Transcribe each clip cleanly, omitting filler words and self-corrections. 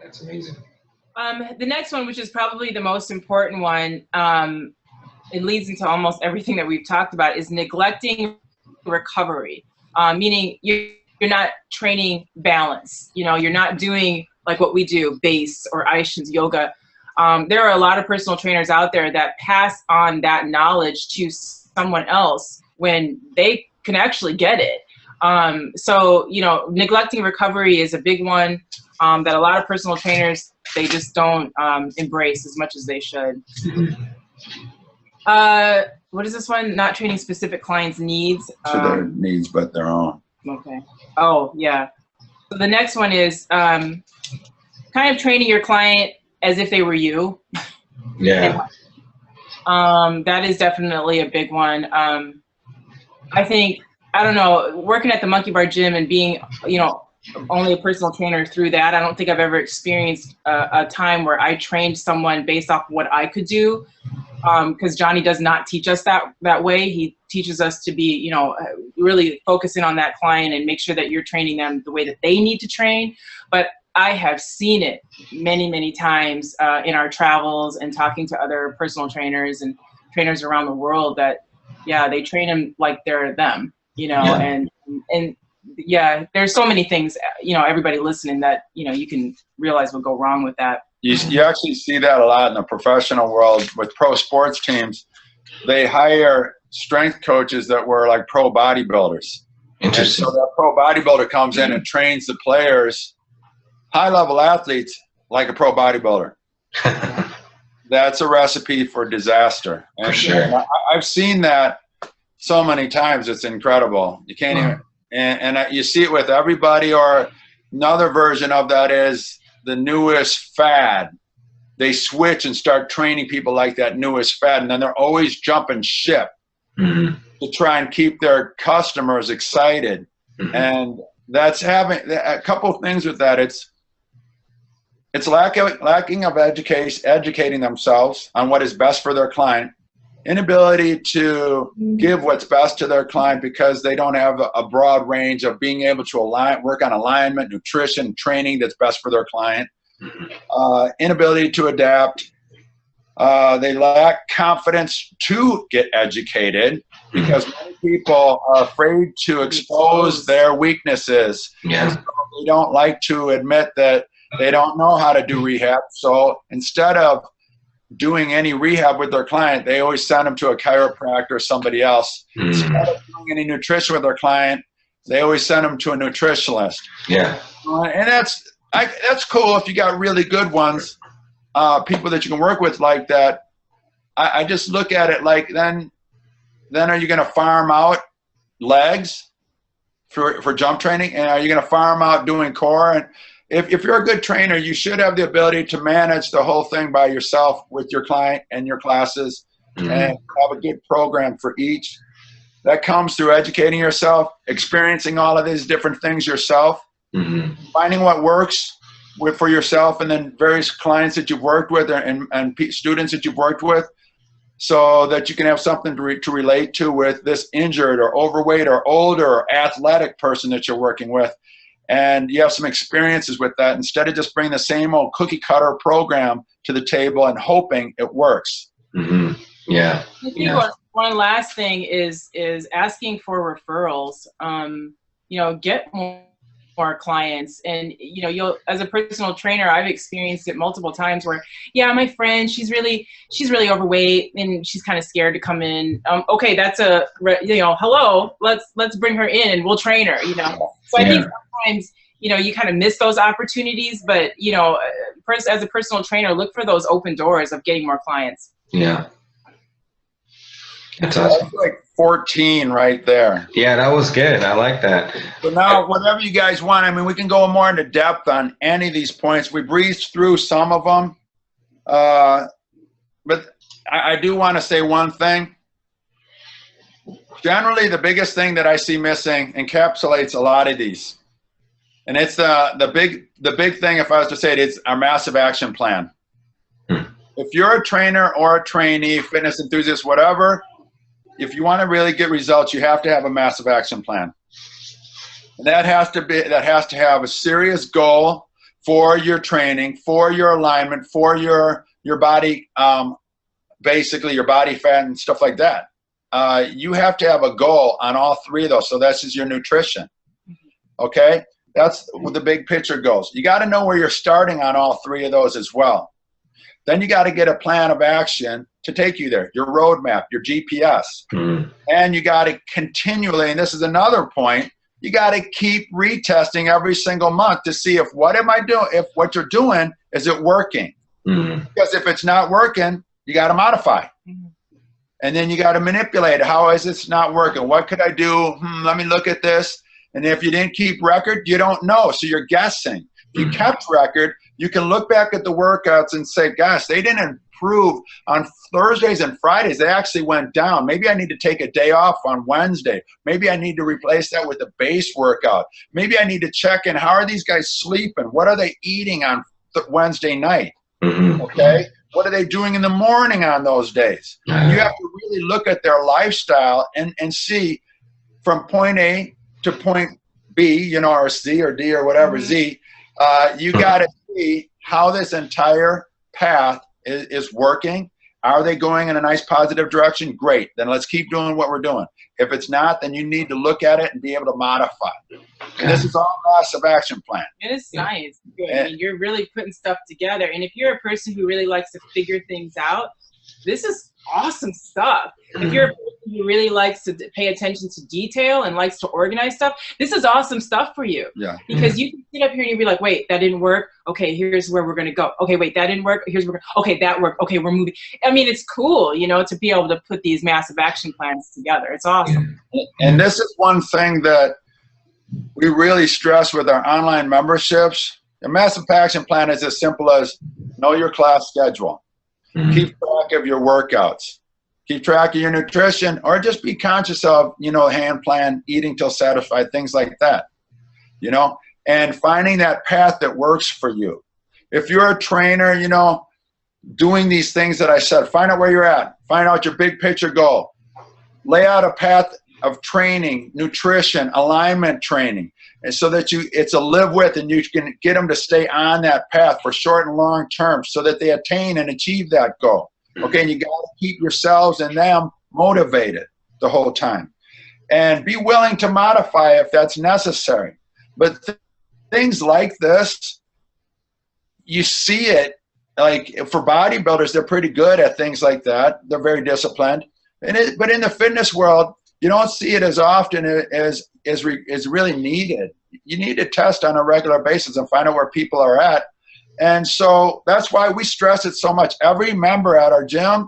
That's amazing. The next one, which is probably the most important one, it leads into almost everything that we've talked about, is neglecting recovery. Meaning you're not training balance. You know, you're not doing like what we do, base or Aishin's yoga. There are a lot of personal trainers out there that pass on that knowledge to someone else when they can actually get it. So, you know, neglecting recovery is a big one that a lot of personal trainers, they just don't embrace as much as they should. What is this one? Not training specific clients' needs. To their needs, but their own. Okay. Oh, yeah. So the next one is kind of training your client as if they were you. Yeah. That is definitely a big one. I think, I don't know, working at the Monkey Bar Gym and being, you know, only a personal trainer through that, I don't think I've ever experienced a time where I trained someone based off what I could do. Because Johnny does not teach us that way. He teaches us to be, you know, really focusing on that client and make sure that you're training them the way that they need to train. But I have seen it many, many times in our travels and talking to other personal trainers and trainers around the world that, yeah, they train them like they're them, you know, and yeah, there's so many things, you know, everybody listening that, you know, you can realize would go wrong with that. You actually see that a lot in the professional world with pro sports teams. They hire strength coaches that were like pro bodybuilders. Interesting. And so that pro bodybuilder comes in and trains the players, high-level athletes, like a pro bodybuilder. That's a recipe for disaster. And for sure. I've seen that so many times. It's incredible. You can't even, and you see it with everybody. Or another version of that is the newest fad. They switch and start training people like that newest fad, and then they're always jumping ship to try and keep their customers excited. And that's having a couple of things with that. It's lacking of educating themselves on what is best for their client, inability to give what's best to their client because they don't have a broad range of being able to work on alignment, nutrition, training that's best for their client, inability to adapt. They lack confidence to get educated because many people are afraid to expose their weaknesses. Yeah. So they don't like to admit that they don't know how to do rehab. So instead of doing any rehab with their client, they always send them to a chiropractor or somebody else. Instead of doing any nutrition with their client, they always send them to a nutritionist. Yeah. And that's cool if you got really good ones, people that you can work with like that. I just look at it like, then are you going to farm out legs for jump training? And are you going to farm out doing core? And if you're a good trainer, you should have the ability to manage the whole thing by yourself with your client and your classes and have a good program for each. That comes through educating yourself, experiencing all of these different things yourself, finding what works for yourself, and then various clients that you've worked with and students that you've worked with, so that you can have something to relate to with this injured or overweight or older or athletic person that you're working with. And you have some experiences with that instead of just bringing the same old cookie cutter program to the table and hoping it works. Yeah. I think one last thing is asking for referrals. You know, get more clients, and you know, you'll, as a personal trainer, I've experienced it multiple times where, yeah, my friend, she's really overweight and she's kind of scared to come in. Okay, that's you know, hello, let's bring her in and we'll train her, you know. So I think sometimes, you know, you kind of miss those opportunities, but you know, as a personal trainer, look for those open doors of getting more clients. Yeah. That's awesome. That's like 14 right there. Yeah, that was good. I like that. So now, whatever you guys want, I mean, we can go more into depth on any of these points. We breezed through some of them. But I do want to say one thing. Generally, the biggest thing that I see missing encapsulates a lot of these. And it's the big thing, if I was to say it, it's our massive action plan. If you're a trainer or a trainee, fitness enthusiast, whatever, if you want to really get results, you have to have a massive action plan. And that has to have a serious goal for your training, for your alignment, for your body, basically your body fat and stuff like that. You have to have a goal on all three of those. So that's just your nutrition. Okay? That's what the big picture goes. You got to know where you're starting on all three of those as well. Then you got to get a plan of action to take you there, your roadmap, your GPS. And you got to continually, and this is another point, you got to keep retesting every single month to see if what am I doing, if what you're doing, is it working? Because if it's not working, you got to modify. And then you got to manipulate. How is this not working? What could I do? Let me look at this. And if you didn't keep record, you don't know. So you're guessing. If you kept record, you can look back at the workouts and say, gosh, they didn't improve on Thursdays and Fridays. They actually went down. Maybe I need to take a day off on Wednesday. Maybe I need to replace that with a base workout. Maybe I need to check in. How are these guys sleeping? What are they eating on Wednesday night? Okay. What are they doing in the morning on those days? You have to really look at their lifestyle and see from point A to point B, you know, or C or D or whatever, Z. You got to see how this entire path is working. Are they going in a nice positive direction? Great. Then let's keep doing what we're doing. If it's not, then you need to look at it and be able to modify. And this is all massive action plan. It is science. I mean, you're really putting stuff together. And if you're a person who really likes to figure things out, this is awesome stuff. If you're a person who really likes to pay attention to detail and likes to organize stuff, this is awesome stuff for you. Yeah. Because you can sit up here and you'll be like, wait, that didn't work. Okay, here's where we're going to go. Okay, wait, that didn't work. Here's where okay, that worked. Okay, we're moving. I mean, it's cool, you know, to be able to put these massive action plans together. It's awesome. And this is one thing that we really stress with our online memberships. The massive action plan is as simple as know your class schedule. Keep track of your workouts. Keep track of your nutrition, or just be conscious of, you know, hand plan, eating till satisfied, things like that, you know, and finding that path that works for you. If you're a trainer, you know, doing these things that I said, find out where you're at, find out your big picture goal, lay out a path of training, nutrition, alignment training, and so that it's a live with, and you can get them to stay on that path for short and long term so that they attain and achieve that goal. Okay, and you got to keep yourselves and them motivated the whole time. And be willing to modify if that's necessary. But things like this, you see it, like for bodybuilders, they're pretty good at things like that. They're very disciplined. But in the fitness world, you don't see it as often as really needed. You need to test on a regular basis and find out where people are at. And so that's why we stress it so much. Every member at our gym,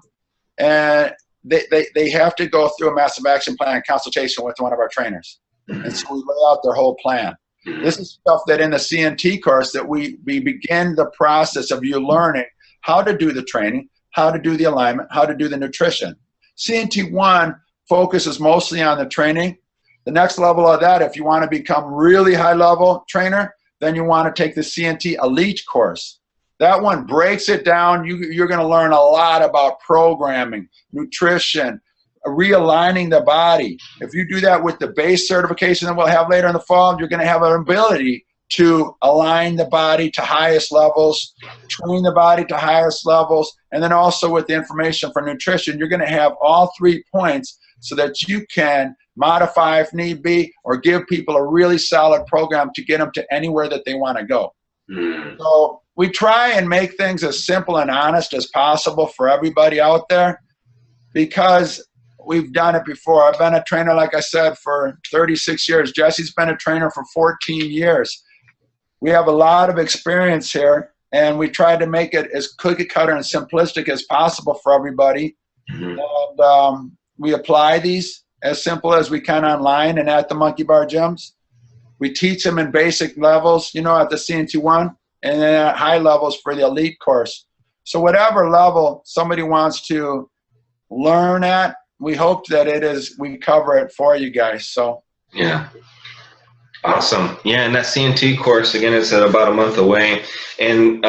and they have to go through a massive action plan consultation with one of our trainers. And so we lay out their whole plan. This is stuff that in the CNT course that we begin the process of you learning how to do the training, how to do the alignment, how to do the nutrition. CNT 1 focuses mostly on the training. The next level of that, if you want to become really high level trainer, then you want to take the CNT Elite course. That one breaks it down. You're going to learn a lot about programming, nutrition, realigning the body. If you do that with the base certification that we'll have later in the fall, you're going to have an ability to align the body to highest levels, train the body to highest levels, and then also with the information for nutrition, you're going to have all 3 points so that you can modify if need be, or give people a really solid program to get them to anywhere that they want to go. So we try and make things as simple and honest as possible for everybody out there, because we've done it before. I've been a trainer, like I said, for 36 years. Jesse's been a trainer for 14 years. We have a lot of experience here, and we try to make it as cookie cutter and simplistic as possible for everybody. And we apply these as simple as we can online and at the Monkey Bar gyms. We teach them in basic levels, you know, at the CNT 1, and then at high levels for the Elite course. So whatever level somebody wants to learn at, we hope that we cover it for you guys. So yeah. Awesome. Yeah, and that CNT course, again, it's about a month away. And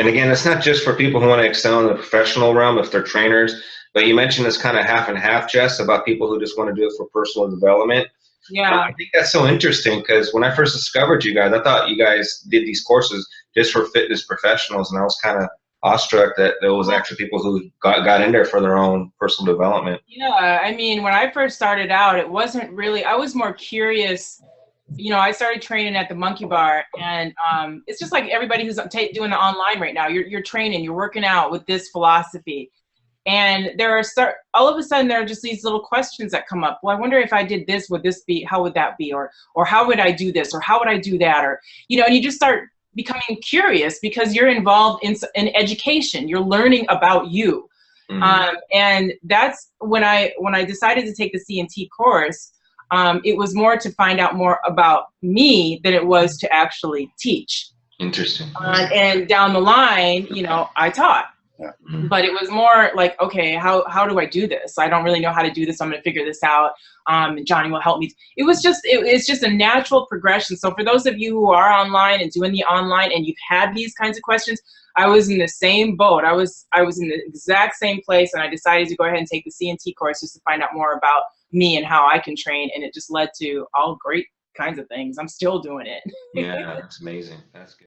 again, it's not just for people who want to excel in the professional realm if they're trainers, but you mentioned this kind of half and half, Jess, about people who just want to do it for personal development. Yeah. I think that's so interesting, because when I first discovered you guys, I thought you guys did these courses just for fitness professionals. And I was kind of awestruck that there was actually people who got in there for their own personal development. Yeah, I mean, when I first started out, it wasn't really, I was more curious. You know, I started training at the Monkey Bar, and it's just like everybody who's doing the online right now. You're training, you're working out with this philosophy. And there are all of a sudden there are just these little questions that come up. Well, I wonder if I did this, would this be, how would that be? Or how would I do this? Or how would I do that? Or, you know, and you just start becoming curious because you're involved in education. You're learning about you. And that's when I decided to take the CNT course, it was more to find out more about me than it was to actually teach. Interesting. And down the line, you know, I taught. Yeah. But it was more like, okay, how do I do this? I don't really know how to do this. I'm going to figure this out. And Johnny will help me. It's just a natural progression. So for those of you who are online and doing the online and you've had these kinds of questions, I was in the same boat. I was in the exact same place, and I decided to go ahead and take the CNT course just to find out more about me and how I can train. And it just led to all great kinds of things. I'm still doing it. Yeah, that's amazing. That's good.